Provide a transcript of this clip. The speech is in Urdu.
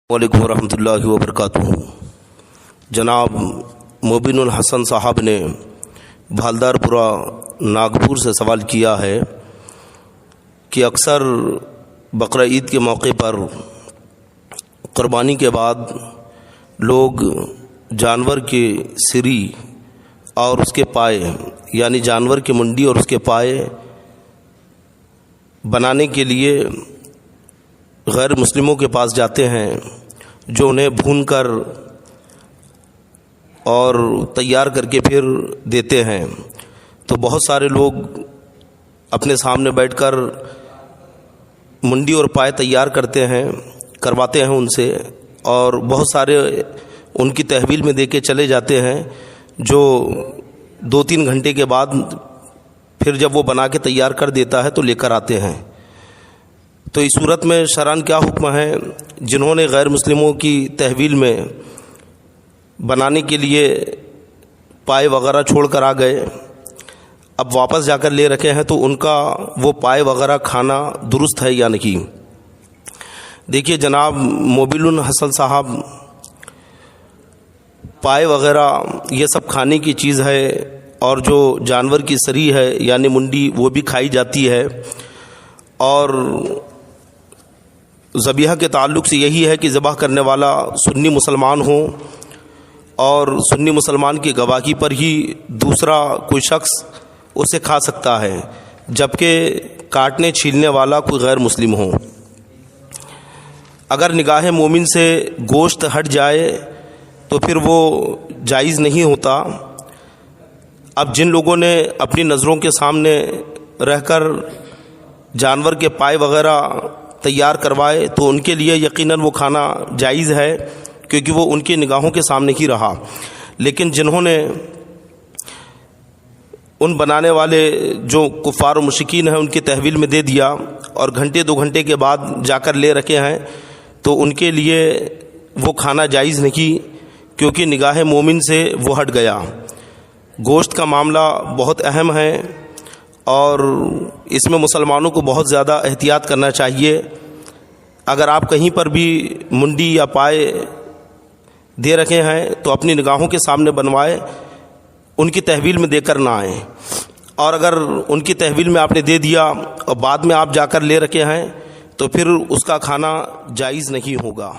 وعلیکم ورحمۃ اللہ وبرکاتہ۔ جناب مبین الحسن صاحب نے بھالدار پورہ ناگپور سے سوال کیا ہے کہ اکثر بقرہ عید کے موقع پر قربانی کے بعد لوگ جانور کے سری اور اس کے پائے یعنی جانور کی منڈی اور اس کے پائے بنانے کے لیے غیر مسلموں کے پاس جاتے ہیں جو انہیں بھون کر اور تیار کر کے پھر دیتے ہیں۔ تو بہت سارے لوگ اپنے سامنے بیٹھ کر منڈی اور پائے تیار کرواتے ہیں ان سے، اور بہت سارے ان کی تحویل میں دے کے چلے جاتے ہیں، جو 2-3 گھنٹے کے بعد پھر جب وہ بنا کے تیار کر دیتا ہے تو لے کر آتے ہیں۔ تو اس صورت میں شرعاً کیا حکم ہے؟ جنہوں نے غیر مسلموں کی تحویل میں بنانے کے لیے پائے وغیرہ چھوڑ کر آ گئے، اب واپس جا کر لے رکھے ہیں، تو ان کا وہ پائے وغیرہ کھانا درست ہے یا نہیں؟ دیکھیے جناب مبین الحسن صاحب، پائے وغیرہ یہ سب کھانے کی چیز ہے، اور جو جانور کی سری ہے یعنی منڈی وہ بھی کھائی جاتی ہے، اور ذبیحہ کے تعلق سے یہی ہے کہ ذبح کرنے والا سنی مسلمان ہو، اور سنی مسلمان کی گواہی پر ہی دوسرا کوئی شخص اسے کھا سکتا ہے، جبکہ کاٹنے چھیلنے والا کوئی غیر مسلم ہو۔ اگر نگاہ مومن سے گوشت ہٹ جائے تو پھر وہ جائز نہیں ہوتا۔ اب جن لوگوں نے اپنی نظروں کے سامنے رہ کر جانور کے پائے وغیرہ تیار کروائے تو ان کے لیے یقیناً وہ کھانا جائز ہے، کیونکہ وہ ان کی نگاہوں کے سامنے ہی رہا۔ لیکن جنہوں نے ان بنانے والے جو کفار و مشرکین ہیں ان کی تحویل میں دے دیا اور گھنٹے 2 گھنٹے کے بعد جا کر لے رکھے ہیں، تو ان کے لیے وہ کھانا جائز نہیں، کیونکہ نگاہ مومن سے وہ ہٹ گیا۔ گوشت کا معاملہ بہت اہم ہے، اور اس میں مسلمانوں کو بہت زیادہ احتیاط کرنا چاہیے۔ اگر آپ کہیں پر بھی منڈی یا پائے دے رکھے ہیں تو اپنی نگاہوں کے سامنے بنوائے، ان کی تحویل میں دے کر نہ آئیں، اور اگر ان کی تحویل میں آپ نے دے دیا اور بعد میں آپ جا کر لے رکھے ہیں تو پھر اس کا کھانا جائز نہیں ہوگا۔